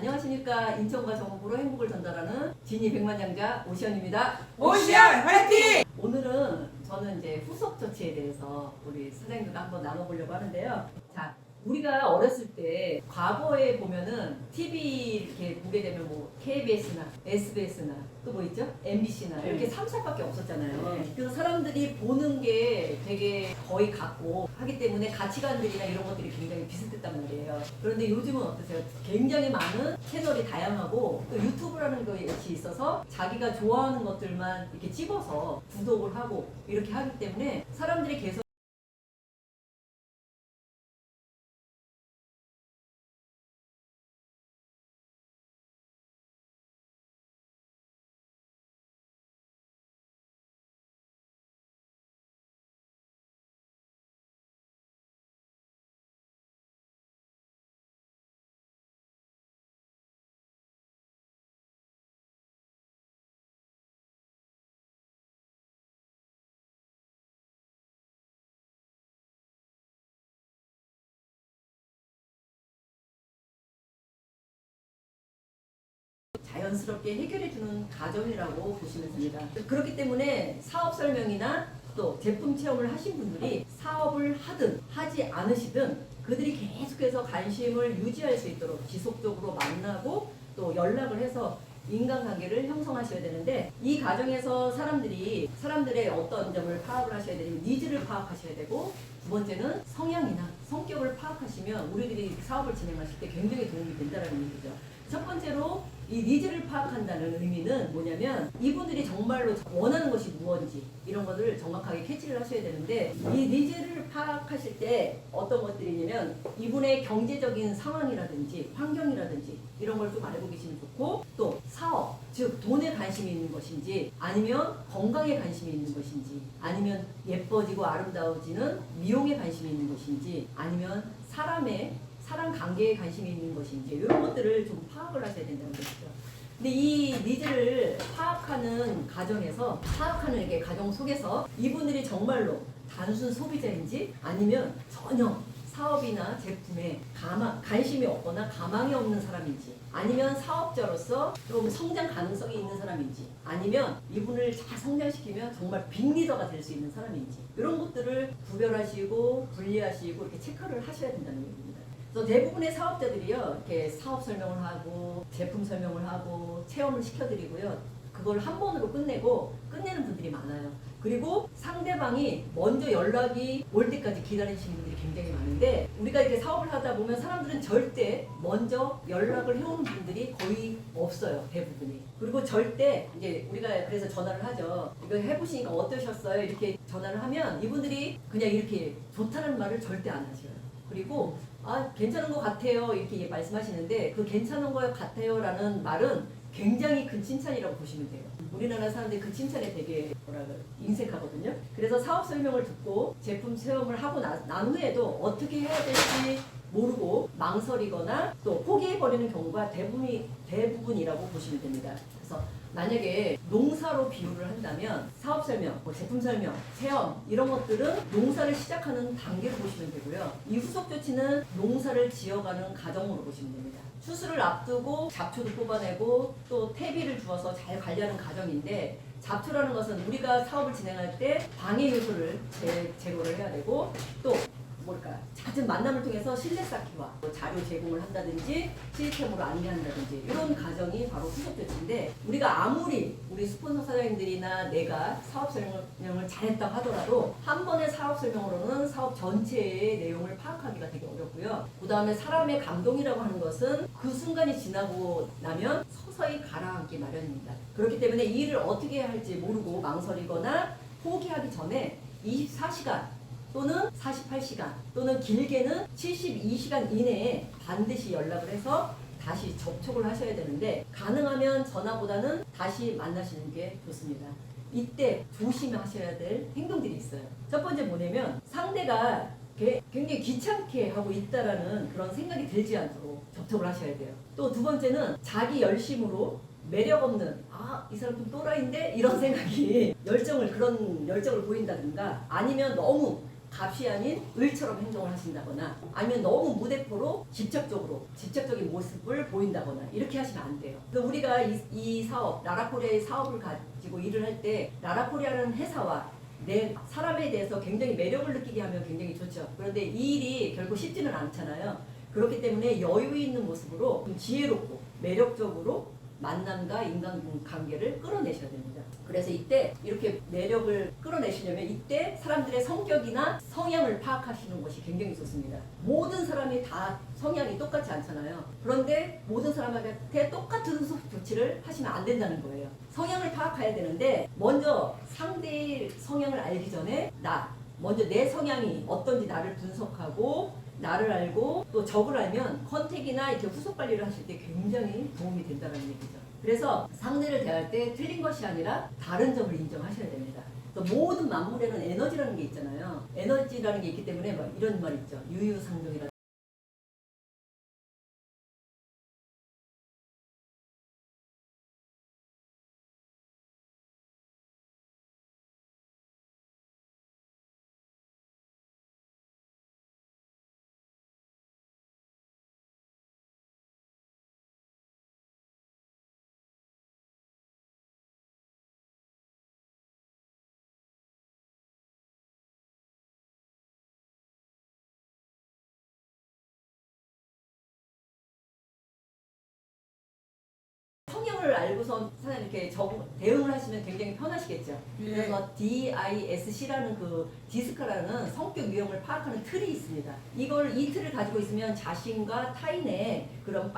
안녕하십니까. 인천과 전국으로 행복을 전달하는 진이 백만장자 오시연입니다. 오시연 화이팅! 오늘은 저는 이제 후속 조치에 대해서 우리 사장님과 한번 나눠보려고 하는데요. 자, 우리가 어렸을 때 과거에 보면은 TV 이렇게 보게 되면 뭐 KBS나 SBS나 또 뭐 있죠? MBC나 이렇게 3사밖에 없었잖아요. 그래서 사람들이 보는 게 되게 거의 같고 하기 때문에 가치관들이나 이런 것들이 굉장히 비슷했단 말이에요. 그런데 요즘은 어떠세요? 굉장히 많은 채널이 다양하고 또 유튜브라는 것이 있어서 자기가 좋아하는 것들만 이렇게 집어서 구독을 하고 이렇게 하기 때문에 사람들이 계속 자연스럽게 해결해주는 가정이라고 보시면 됩니다. 그렇기 때문에 사업 설명이나 또 제품 체험을 하신 분들이 사업을 하든 하지 않으시든 그들이 계속해서 관심을 유지할 수 있도록 지속적으로 만나고 또 연락을 해서 인간관계를 형성하셔야 되는데 이 과정에서 사람들의 어떤 점을 파악을 하셔야 되고 니즈를 파악하셔야 되고 두 번째는 성향이나 성격을 파악하시면 우리들이 사업을 진행하실 때 굉장히 도움이 된다는 얘기죠. 첫 번째로 이 니즈를 파악한다는 의미는 뭐냐면 이분들이 정말로 원하는 것이 무엇인지 이런 것들을 정확하게 캐치를 하셔야 되는데 이 니즈를 파악하실 때 어떤 것들이냐면 이분의 경제적인 상황이라든지 환경이라든지 이런 걸 좀 알고 계시면 좋고 또 사업, 즉 돈에 관심이 있는 것인지 아니면 건강에 관심이 있는 것인지 아니면 예뻐지고 아름다워지는 미용에 관심이 있는 것인지 아니면 사람 관계에 관심이 있는 것인지 이런 것들을 좀 파악을 하셔야 된다는 것이죠. 근데 이 니즈를 파악하는 이게 가정 속에서 이분들이 정말로 단순 소비자인지 아니면 전혀 사업이나 제품에 관심이 없거나 가망이 없는 사람인지 아니면 사업자로서 좀 성장 가능성이 있는 사람인지 아니면 이분을 잘 성장시키면 정말 빅리더가 될 수 있는 사람인지 이런 것들을 구별하시고 분리하시고 이렇게 체크를 하셔야 된다는 얘기입니다. 그래서 대부분의 사업자들이요, 이렇게 사업 설명을 하고 제품 설명을 하고 체험을 시켜드리고요, 그걸 한 번으로 끝내는 분들이 많아요. 그리고 상대방이 먼저 연락이 올 때까지 기다리시는 분들이 굉장히 많은데 우리가 이렇게 사업을 하다 보면 사람들은 절대 먼저 연락을 해오는 분들이 거의 없어요, 대부분이. 그리고 절대 이제 우리가 그래서 전화를 하죠. 이거 해보시니까 어떠셨어요? 이렇게 전화를 하면 이분들이 그냥 이렇게 좋다는 말을 절대 안 하셔요. 그리고 괜찮은 것 같아요 이렇게 말씀하시는데 그 괜찮은 것 같아요 라는 말은 굉장히 큰 칭찬이라고 보시면 돼요. 우리나라 사람들이 그 칭찬에 되게 인색하거든요. 그래서 사업 설명을 듣고 제품 체험을 하고 난 후에도 어떻게 해야 될지 모르고 망설이거나 또 포기해버리는 경우가 대부분이라고 보시면 됩니다. 그래서 만약에 농사로 비유를 한다면 사업 설명, 제품 설명, 체험 이런 것들은 농사를 시작하는 단계로 보시면 되고요. 이 후속 조치는 농사를 지어가는 과정으로 보시면 됩니다. 추수를 앞두고 잡초도 뽑아내고 또 퇴비를 주어서 잘 관리하는 과정인데 잡초라는 것은 우리가 사업을 진행할 때 방해 요소를 제거를 해야 되고 또 잦은 만남을 통해서 신뢰 쌓기와 자료 제공을 한다든지 시스템으로 안내한다든지 이런 과정이 바로 후속 조치인데 우리가 아무리 우리 스폰서 사장님들이나 내가 사업 설명을 잘했다고 하더라도 한 번의 사업 설명으로는 사업 전체의 내용을 파악하기가 되게 어렵고요. 그 다음에 사람의 감동이라고 하는 것은 그 순간이 지나고 나면 서서히 가라앉기 마련입니다. 그렇기 때문에 이 일을 어떻게 해야 할지 모르고 망설이거나 포기하기 전에 24시간 또는 48시간 또는 길게는 72시간 이내에 반드시 연락을 해서 다시 접촉을 하셔야 되는데 가능하면 전화보다는 다시 만나시는 게 좋습니다. 이때 조심하셔야 될 행동들이 있어요. 첫 번째 뭐냐면 상대가 굉장히 귀찮게 하고 있다라는 그런 생각이 들지 않도록 접촉을 하셔야 돼요. 또 두 번째는 자기 열심으로 매력 없는 이 사람 좀 또라이인데 이런 생각이 그런 열정을 보인다든가 아니면 너무 값이 아닌 을처럼 행동을 하신다거나 아니면 너무 무대포로 직접적인 모습을 보인다거나 이렇게 하시면 안 돼요. 그래서 우리가 이 사업, 라라코리아의 사업을 가지고 일을 할 때 라라코리아라는 회사와 내 사람에 대해서 굉장히 매력을 느끼게 하면 굉장히 좋죠. 그런데 이 일이 결국 쉽지는 않잖아요. 그렇기 때문에 여유 있는 모습으로 좀 지혜롭고 매력적으로 만남과 인간관계를 끌어내셔야 됩니다. 그래서 이때 이렇게 매력을 끌어내시려면 이때 사람들의 성격이나 성향을 파악하시는 것이 굉장히 좋습니다. 모든 사람이 다 성향이 똑같지 않잖아요. 그런데 모든 사람한테 똑같은 조치를 하시면 안 된다는 거예요. 성향을 파악해야 되는데 먼저 상대의 성향을 알기 전에 먼저 내 성향이 어떤지 나를 분석하고 나를 알고 또 적을 알면 컨택이나 이렇게 후속 관리를 하실 때 굉장히 도움이 된다는 얘기죠. 그래서 상대를 대할 때 틀린 것이 아니라 다른 점을 인정하셔야 됩니다. 또 모든 만물에는 에너지라는 게 있잖아요. 에너지라는 게 있기 때문에 막 이런 말 있죠. 유유상종이라. 성향을 알고선 사실 이렇게 대응을 하시면 굉장히 편하시겠죠. 그래서 DISC라는 그 디스크라는 성격 유형을 파악하는 틀이 있습니다. 이 틀을 가지고 있으면 자신과 타인의 그런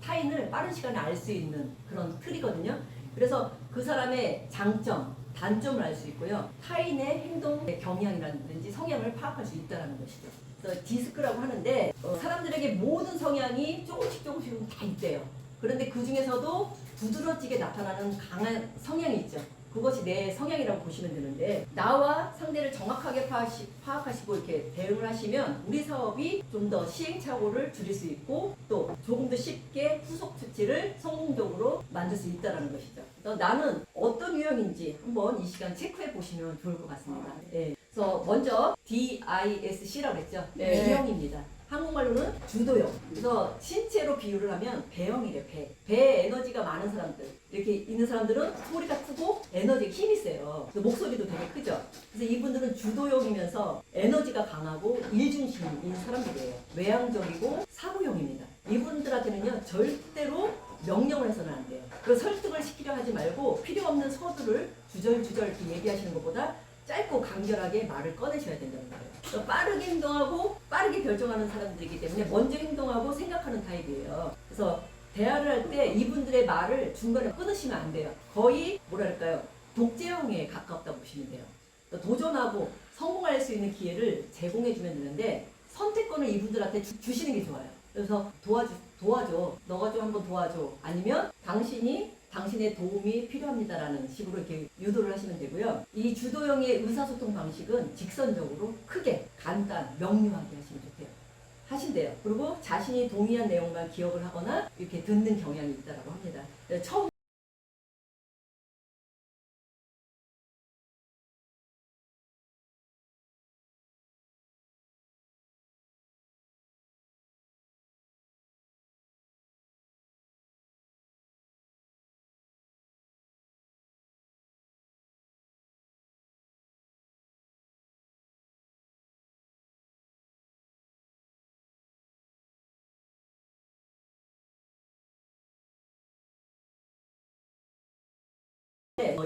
타인을 빠른 시간에 알 수 있는 그런 틀이거든요. 그래서 그 사람의 장점, 단점을 알 수 있고요. 타인의 행동 경향이라든지 성향을 파악할 수 있다는 것이죠. 그래서 디스크라고 하는데 사람들에게 모든 성향이 조금씩 다 있대요. 그런데 그 중에서도 두드러지게 나타나는 강한 성향이 있죠. 그것이 내 성향이라고 보시면 되는데 나와 상대를 정확하게 파악하시고 이렇게 대응을 하시면 우리 사업이 좀 더 시행착오를 줄일 수 있고 또 조금 더 쉽게 후속 조치를 성공적으로 만들 수 있다는 것이죠. 그래서 나는 어떤 유형인지 한번 이 시간 체크해 보시면 좋을 것 같습니다. 네. 그래서 먼저 DISC라고 했죠. 네. D형입니다. 한국말로는 주도형. 그래서 신체로 비유를 하면 배형이래, 배. 배에 에너지가 많은 사람들. 이렇게 있는 사람들은 소리가 크고 에너지가 힘이 세요. 목소리도 되게 크죠. 그래서 이분들은 주도형이면서 에너지가 강하고 일중심인 사람들이에요. 외향적이고 사고형입니다. 이분들한테는요, 절대로 명령을 해서는 안 돼요. 그래서 설득을 시키려 하지 말고 필요 없는 서두를 주절주절 이렇게 얘기하시는 것보다 짧고 간결하게 말을 꺼내셔야 된다는 거예요. 빠르게 행동하고 빠르게 결정하는 사람들이기 때문에 먼저 행동하고 생각하는 타입이에요. 그래서 대화를 할 때 이분들의 말을 중간에 끊으시면 안 돼요. 거의 뭐랄까요, 독재형에 가깝다고 보시면 돼요. 도전하고 성공할 수 있는 기회를 제공해 주면 되는데 선택권을 이분들한테 주시는 게 좋아요. 그래서 도와줘. 너가 좀 한번 도와줘. 아니면 당신의 도움이 필요합니다라는 식으로 이렇게 유도를 하시면 되고요. 이 주도형의 의사소통 방식은 직선적으로 크게 명료하게 하시면 좋대요. 하신대요. 그리고 자신이 동의한 내용만 기억을 하거나 이렇게 듣는 경향이 있다고 합니다. 처음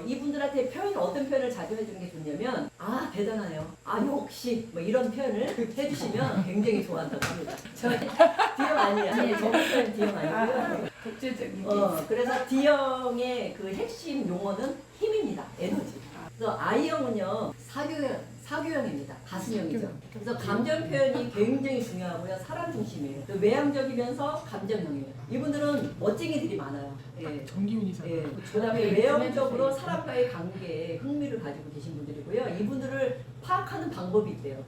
이분들한테 어떤 표현을 자주 해주는 게 좋냐면 대단하네요. 역시 뭐 이런 표현을 해주시면 굉장히 좋아한다고 합니다. 저희 D형 아니에요. 저희 D형 아니고요. 독재적인. 그래서 D형의 그 핵심 용어는 힘입니다. 에너지. 그래서 I형은요 사교형입니다. 가슴형이죠. 그래서 감정 표현이 굉장히 중요하고요. 사람 중심이에요. 외향적이면서 감정형이에요. 이분들은 멋쟁이들이 많아요. 예. 정기훈이잖아. 예. 그다음에 외형적으로 사람과의 관계에 흥미를 가지고 계신 분들이고요. 이분들을 파악하는 방법이 있대요.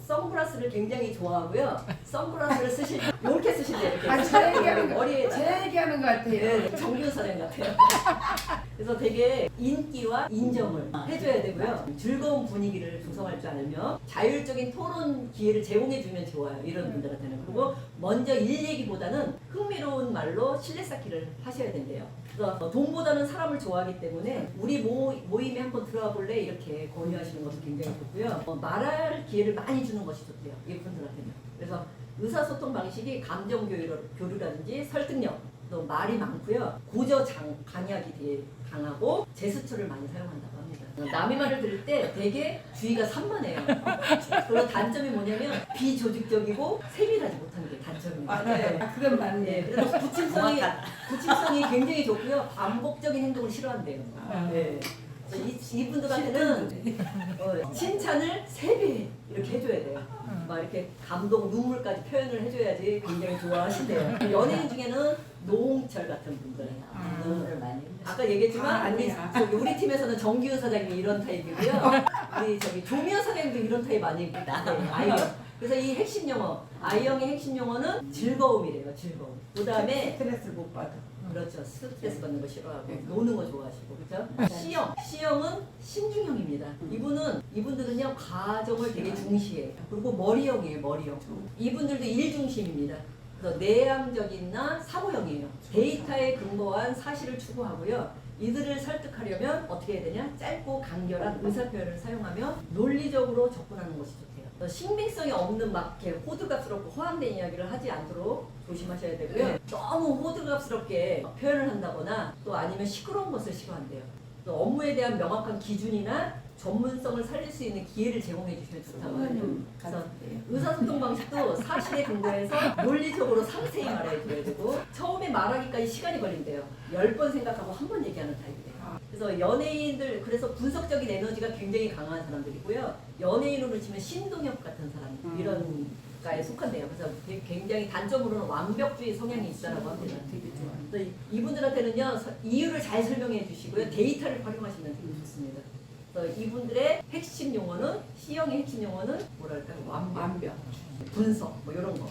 선글라스를 굉장히 좋아하고요. 선글라스를 이렇게 쓰신대요. 이렇게 제 얘기하는 머리에 제 얘기하는 것 같아요. 네, 정규 사장 같아요. 그래서 되게 인기와 인정을 해줘야 되고요. 즐거운 분위기를 조성할 줄 알며 자율적인 토론 기회를 제공해주면 좋아요. 이런 분들한테는. 그리고 먼저 일 얘기보다는 흥미로운 말로 신뢰 쌓기를 하셔야 된대요. 그래서 돈보다는 사람을 좋아하기 때문에 우리 모임에 한번 들어와 볼래? 이렇게 권유하시는 것도 굉장히 좋고요. 말할 기회를 많이 주는 것이 좋대요. 이분들한테는. 그래서 의사소통 방식이 감정 교류라든지 설득력, 또 말이 많고요. 강약이 되게 강하고 제스처를 많이 사용한다고 합니다. 남의 말을 들을 때 되게 주의가 산만해요. 그리고 단점이 뭐냐면 비조직적이고 세밀하지 못한 게 단점이에요. 맞아요. 그건 맞네. 네, 그래서 구침성이 굉장히 좋고요. 반복적인 행동을 싫어한대요. 네. 이분들한테는 칭찬을 3배 이렇게 해줘야 돼요. 막 이렇게 감동, 눈물까지 표현을 해줘야지 굉장히 좋아하신대요. 연예인 중에는 노홍철 같은 분들. 눈물을 많이. 아까 얘기했지만 우리 팀에서는 정기훈 사장님이 이런 타입이고요. 우리 조미연 사장님도 이런 타입 아닙니다. 네, I형. 그래서 이 핵심 용어, I형의 핵심 용어는 즐거움이래요. 즐거움. 그 다음에 스트레스를 못 받아. 그렇죠. 스트레스 받는 거 싫어하고 노는 거 좋아하시고 그렇죠. C형은 신중형입니다. 이분들은요 과정을 되게 중시해요. 그리고 머리형이에요. 머리형. 이분들도 일중심입니다. 그래서 내향적이나 사고형이에요. 데이터에 근거한 사실을 추구하고요. 이들을 설득하려면 어떻게 해야 되냐? 짧고 간결한 의사표현을 사용하며 논리적으로 접근하는 것이 좋대요. 신빙성이 없는 막 이렇게 호들갑스럽고 허황된 이야기를 하지 않도록 조심하셔야 되고요. 너무 호들갑스럽게 표현을 한다거나 또 아니면 시끄러운 것을 싫어한대요. 또 업무에 대한 명확한 기준이나 전문성을 살릴 수 있는 기회를 제공해 주시면 좋다고 해요. 그래서 의사소통 방식도 사실에 근거해서 논리적으로 상세히 말해줘야 되고 처음에 말하기까지 시간이 걸린대요. 10번 생각하고 한 번 얘기하는 타입이에요. 그래서 연예인들, 그래서 분석적인 에너지가 굉장히 강한 사람들이고요. 연예인으로 치면 신동엽 같은 사람, 이런 가에 속한대요. 그래서 굉장히 단점으로는 완벽주의 성향이 있다라고 합니다. 되게 좋아요. 그래서 이분들한테는요, 이유를 잘 설명해 주시고요. 데이터를 활용하시면 되게 좋습니다. 그래서 이분들의 핵심 용어는, C형의 핵심 용어는 뭐랄까요? 완벽, 분석, 뭐 이런 거.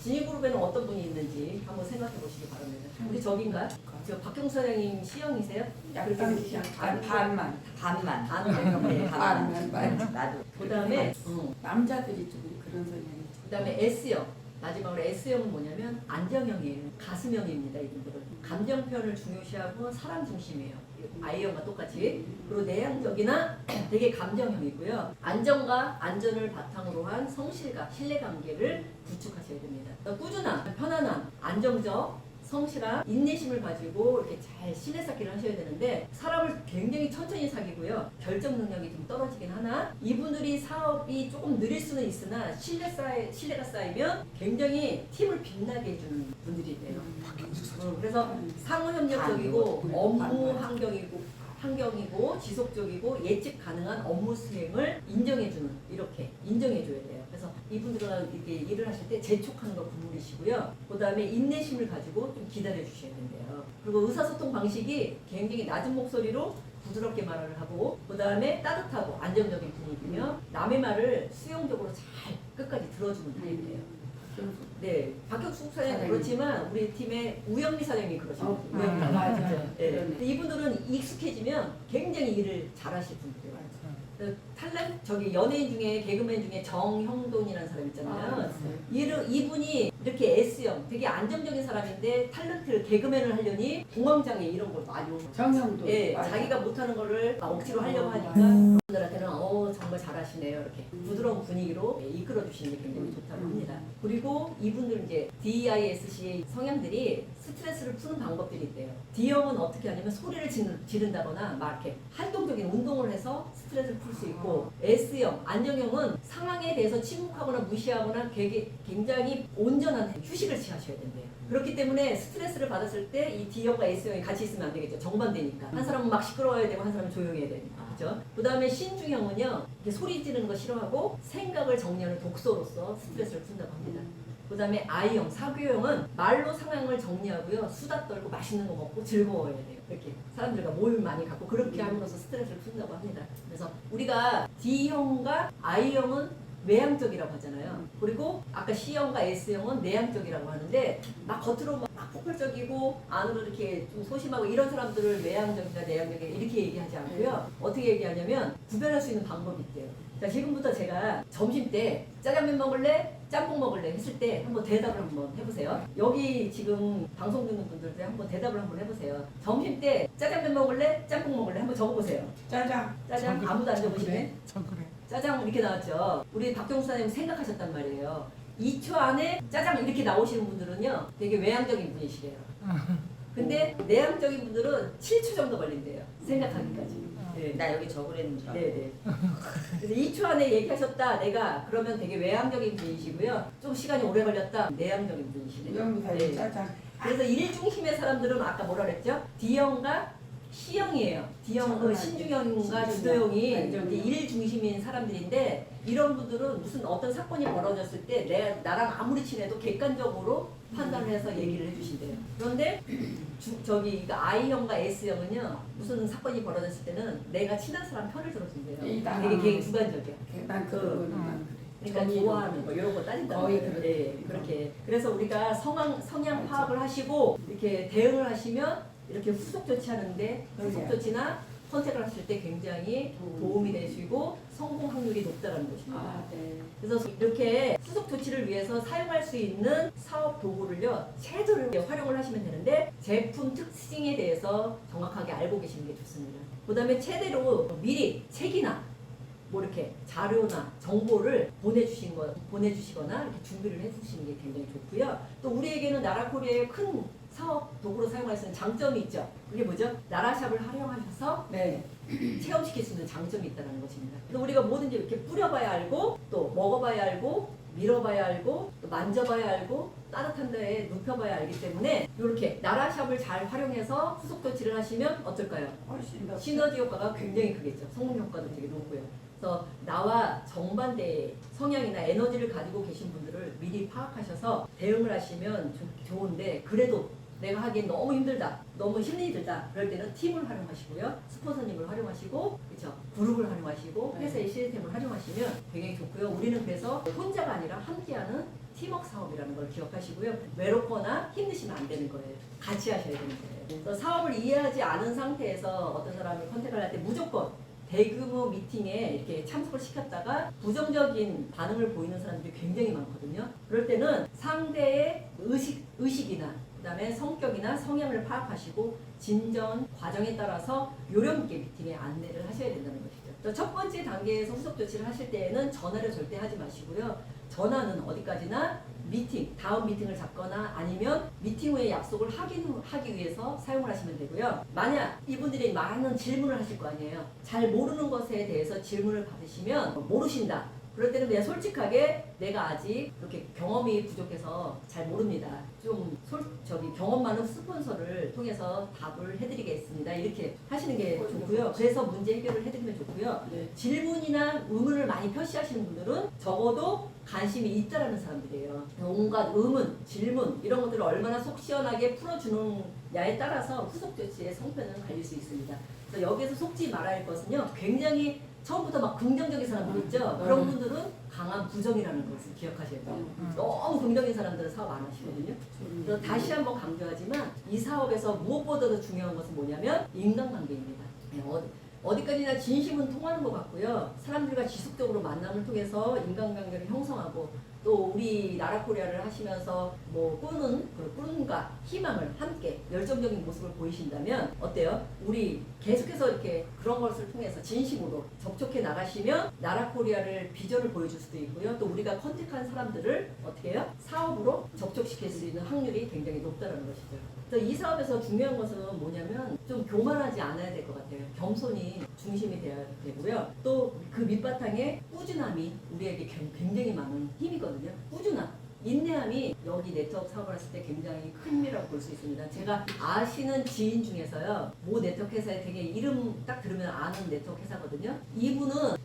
진입그룹에는 어떤 분이 있는지 한번 생각해 보시기 바랍니다. 우리 저긴가요? 저 박경수 사장님 C형이세요? 약간 반만. 반만. 나도. 그 다음에 남자들이 좀 그런 성향이. 그 다음에 S형. 마지막으로 S형은 뭐냐면 안정형이에요. 가슴형입니다. 이분들은. 감정 표현을 중요시하고 사람 중심이에요. I형과 똑같이. 그리고 내향적이나 되게 감정형이고요. 안정과 안전을 바탕으로 한 성실과 신뢰관계를 구축하셔야 됩니다. 꾸준함, 편안함, 안정적, 성실한 인내심을 가지고 이렇게 잘 신뢰 쌓기를 하셔야 되는데 사람을 굉장히 천천히 사귀고요. 결정 능력이 좀 떨어지긴 하나 이분들이 사업이 조금 느릴 수는 있으나 신뢰가 쌓이면 굉장히 팀을 빛나게 해주는 분들이 돼요. 그래서 상호협력적이고 업무 환경이고 지속적이고 예측 가능한 업무 수행을 인정해주는 이렇게 인정해줘야 돼요. 그래서 이분들은 이렇게 일을 하실 때 재촉하는 거 국물이시고요. 그 다음에 인내심을 가지고 좀 기다려 주셔야 된대요. 그리고 의사소통 방식이 굉장히 낮은 목소리로 부드럽게 말을 하고 그 다음에 따뜻하고 안정적인 분위기며 남의 말을 수용적으로 잘 끝까지 들어주는 타입이에요. 네, 박혁숙 사장님 그렇지만 우리 팀의 우영미 사장님이 그러십니다. 맞아요. 네. 이분들은 익숙해지면 굉장히 일을 잘하실 분들이에요. 연예인 중에 개그맨 중에 정형돈이라는 사람 있잖아요. 이분이 이렇게 S형, 되게 안정적인 사람인데 탤런트 개그맨을 하려니 공황장애 이런 걸 많이 오고. 정형돈. 예, 자기가 못하는 거를 억지로 하려고 하니까 분들한테는 정말 잘하시네요. 이렇게 부드러운 분위기로 이끌어 주시는 게 굉장히 좋다고 합니다. 그리고 이분들 이제 DISC의 성향들이 스트레스를 푸는 방법들이 있대요. D형은 어떻게 하냐면 소리를 지른다거나 막 이렇게 활동적인 운동을 해서 스트레스를 풀 수 있고 S형, 안정형은 상황에 대해서 침묵하거나 무시하거나 굉장히 온전한 휴식을 취하셔야 된대요. 그렇기 때문에 스트레스를 받았을 때 이 D형과 S형이 같이 있으면 안 되겠죠. 정반대니까. 한 사람은 막 시끄러워야 되고 한 사람은 조용해야 되니까. 그렇죠? 그 다음에 신중형은요. 소리 지르는 거 싫어하고 생각을 정리하는 독서로서 스트레스를 푼다고 합니다. 그 다음에 I형, 사교형은 말로 상황을 정리하고요. 수다 떨고 맛있는 거 먹고 즐거워야 돼요. 이렇게 사람들과 모임 많이 갖고 그렇게 함으로써 스트레스를 푼다고 합니다. 그래서 우리가 D형과 I형은 외향적이라고 하잖아요. 그리고 아까 C형과 S형은 내향적이라고 하는데 막 겉으로 막 폭발적이고 꼭 안으로 이렇게 좀 소심하고 이런 사람들을 외향적이나 내향적이나 이렇게 얘기하지 않고요. 어떻게 얘기하냐면 구별할 수 있는 방법이 있대요. 자, 지금부터 제가 점심 때 짜장면 먹을래? 짬뽕 먹을래? 했을 때 한번 대답을 한번 해보세요. 여기 지금 방송 듣는 분들도 한번 대답을 한번 해보세요. 점심 때 짜장면 먹을래? 짬뽕 먹을래? 한번 적어보세요. 짜장. 짜장 아무도 안 적으시네? 전 그래. 짜장 이렇게 나왔죠. 우리 박경수 사장님 생각하셨단 말이에요. 2초 안에 짜장 이렇게 나오시는 분들은요 되게 외향적인 분이시래요. 근데 내향적인 분들은 7초 정도 걸린대요. 생각하기까지. 네. 나 여기 적으랬는 줄 알고. 네네. 그래서 2초 안에 얘기하셨다 내가 그러면 되게 외향적인 분이시고요. 좀 시간이 오래 걸렸다 내향적인 분이시네요. 우영사님 네. 짜장. 그래서 일중심의 사람들은 아까 뭐라 그랬죠? D형과 C형이에요. D형은 신중형과 주도형이 안정형. 일중심인 사람들인데 이런 분들은 무슨 어떤 사건이 벌어졌을 때 나랑 아무리 친해도 객관적으로 판단을 해서 얘기를 해주신대요. 그런데 저기 I형과 S형은요 무슨 사건이 벌어졌을 때는 내가 친한 사람 편을 들어준대요. 되게 주관적이야. 난 그거는 그러니까 좋아하는 거 이런 거 따진다는 거의 거예요. 그렇죠. 네, 그렇게. 그래서 우리가 성향 파악을 하시고 이렇게 대응을 하시면 이렇게 후속 조치하는데 후속 조치나 선택을 하실 때 굉장히 도움이 되시고 성공 확률이 높다는 것입니다. 아, 네. 그래서 이렇게 후속 조치를 위해서 사용할 수 있는 사업 도구를요 제대로 활용을 하시면 되는데 제품 특징에 대해서 정확하게 알고 계시는 게 좋습니다. 그다음에 최대로 미리 책이나 뭐 이렇게 자료나 정보를 보내주시거나 이렇게 준비를 해주시는 게 굉장히 좋고요. 또 우리에게는 나라코리아의 큰 사업 도구로 사용할 수 있는 장점이 있죠. 그게 뭐죠? 나라샵을 활용하셔서 네. 체험시킬 수 있는 장점이 있다는 것입니다. 그래서 우리가 뭐든지 이렇게 뿌려봐야 알고 또 먹어봐야 알고 밀어봐야 알고 또 만져봐야 알고 따뜻한 데에 눕혀봐야 알기 때문에 이렇게 나라샵을 잘 활용해서 후속 조치를 하시면 어떨까요? 훨씬 더. 시너지 효과가 굉장히 크겠죠. 성공 효과도 되게 높고요. 그래서 나와 정반대의 성향이나 에너지를 가지고 계신 분들을 미리 파악하셔서 대응을 하시면 좋은데 그래도 내가 하기엔 너무 힘들다, 너무 힘이 들다 그럴 때는 팀을 활용하시고요. 스폰서님을 활용하시고 그렇죠. 그룹을 활용하시고 회사의 시스템을 활용하시면 굉장히 좋고요. 우리는 그래서 혼자가 아니라 함께하는 팀워크 사업이라는 걸 기억하시고요. 외롭거나 힘드시면 안 되는 거예요. 같이 하셔야 되는 거예요. 그래서 사업을 이해하지 않은 상태에서 어떤 사람을 컨택을 할 때 무조건 대규모 미팅에 이렇게 참석을 시켰다가 부정적인 반응을 보이는 사람들이 굉장히 많거든요. 그럴 때는 상대의 의식이나 그다음에 성격이나 성향을 파악하시고 진전 과정에 따라서 요령 있게 미팅에 안내를 하셔야 된다는 것이죠. 첫 번째 단계에서 후속 조치를 하실 때에는 전화를 절대 하지 마시고요. 전화는 어디까지나 다음 미팅을 잡거나 아니면 미팅 후에 약속을 하기 위해서 사용을 하시면 되고요. 만약 이분들이 많은 질문을 하실 거 아니에요. 잘 모르는 것에 대해서 질문을 받으시면 모르신다. 그럴 때는 그냥 솔직하게 내가 아직 그렇게 경험이 부족해서 잘 모릅니다. 좀 경험 많은 스폰서를 통해서 답을 해드리겠습니다. 이렇게 하시는 게 좋고요. 그래서 문제 해결을 해드리면 좋고요. 네. 질문이나 의문을 많이 표시하시는 분들은 적어도 관심이 있다라는 사람들이에요. 온갖 의문, 질문 이런 것들을 얼마나 속 시원하게 풀어주느냐에 따라서 후속 조치의 성패는 갈릴 수 있습니다. 그래서 여기서 속지 말아야 할 것은요. 굉장히 처음부터 막 긍정적인 사람들 있죠. 그런 분들은 강한 부정이라는 것을 기억하셔야 돼요. 너무 긍정적인 사람들은 사업 안 하시거든요. 그래서 다시 한번 강조하지만 이 사업에서 무엇보다도 중요한 것은 뭐냐면 인간관계입니다. 어디까지나 진심은 통하는 것 같고요. 사람들과 지속적으로 만남을 통해서 인간관계를 형성하고 또 우리 나라코리아를 하시면서 뭐 꿈과 희망을 함께 열정적인 모습을 보이신다면 어때요? 우리 계속해서 이렇게 그런 것을 통해서 진심으로 접촉해 나가시면 나라코리아를 비전을 보여줄 수도 있고요. 또 우리가 컨택한 사람들을 어떻게 해요? 사업으로 접촉시킬 수 있는 확률이 굉장히 높다는 것이죠. 그래서 이 사업에서 중요한 것은 뭐냐면 좀 교만하지 않아야 될 것 같아요. 겸손이 중심이 되어야 되고요. 또 그 밑바탕에 꾸준함이 우리에게 굉장히 많은 힘이거든요. 꾸준함. 인내함이 여기 네트워크 사업을 했을 때 굉장히 큰 힘이라고 볼 수 있습니다. 제가 아시는 지인 중에서요. 모 네트워크 회사에 되게 이름 딱 들으면 아는 네트워크 회사거든요. 이분은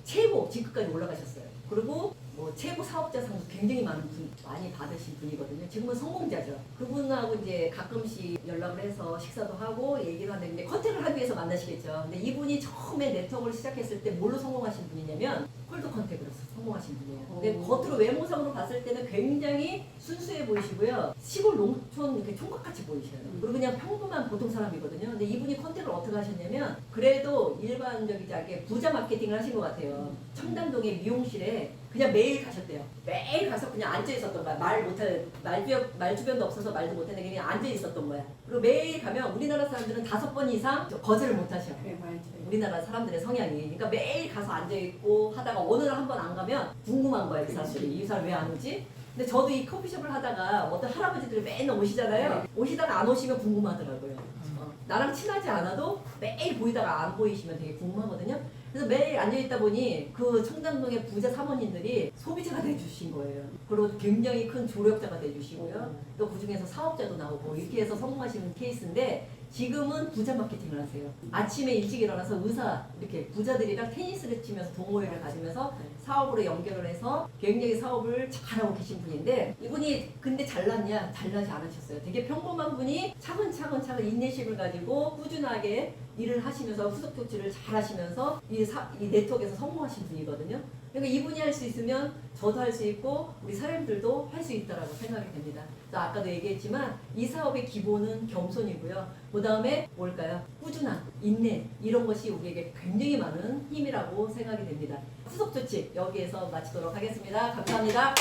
최고 직급까지 올라가셨어요. 그리고 뭐 최고 사업자상도 굉장히 많이 받으신 분이거든요. 지금은 성공자죠. 그분하고 이제 가끔씩 연락을 해서 식사도 하고 얘기를 하는데 컨택을 하기 위해서 만나시겠죠. 근데 이분이 처음에 네트워크를 시작했을 때 뭘로 성공하신 분이냐면 콜드 컨택으로 성공하신 분이에요. 근데 겉으로 외모상으로 봤을 때는 굉장히 순수해 보이시고요. 시골 농촌 이렇게 총각같이 보이셔요. 그리고 그냥 평범한 보통 사람이거든요. 근데 이분이 컨택을 어떻게 하셨냐면 그래도 일반적이지 않게 부자 마케팅을 하신 것 같아요. 청담동의 미용실에 그냥 매일 가셨대요. 매일 가서 그냥 앉아 있었던 거야. 말 주변도 없어서 말도 못했는데 그냥 앉아 있었던 거야. 그리고 매일 가면 우리나라 사람들은 5번 이상 거절을 못 하셔. 그래 맞아요. 우리나라 사람들의 성향이. 그러니까 매일 가서 앉아 있고 하다가 어느 날 한 번 안 가면 궁금한 거야, 이 사람들이. 이 사람 왜 안 오지? 근데 저도 이 커피숍을 하다가 어떤 할아버지들이 맨날 오시잖아요. 오시다가 안 오시면 궁금하더라고요. 나랑 친하지 않아도 매일 보이다가 안 보이시면 되게 궁금하거든요. 그래서 매일 앉아있다 보니 그 청담동의 부자 사모님들이 소비자가 돼주신 거예요. 그리고 굉장히 큰 조력자가 돼주시고요. 또 그중에서 사업자도 나오고 이렇게 해서 성공하시는 케이스인데 지금은 부자 마케팅을 하세요. 아침에 일찍 일어나서 의사 이렇게 부자들이랑 테니스를 치면서 동호회를 가지면서 사업으로 연결을 해서 굉장히 사업을 잘하고 계신 분인데 이분이 근데 잘났냐? 잘나지 않으셨어요. 되게 평범한 분이 차근차근 인내심을 가지고 꾸준하게 일을 하시면서 후속 조치를 잘 하시면서 이 네트워크에서 성공하신 분이거든요. 그러니까 이분이 할 수 있으면 저도 할 수 있고 우리 사람들도 할 수 있다라고 생각이 됩니다. 그래서 아까도 얘기했지만 이 사업의 기본은 겸손이고요. 그 다음에 뭘까요? 꾸준함, 인내 이런 것이 우리에게 굉장히 많은 힘이라고 생각이 됩니다. 후속 조치 여기에서 마치도록 하겠습니다. 감사합니다.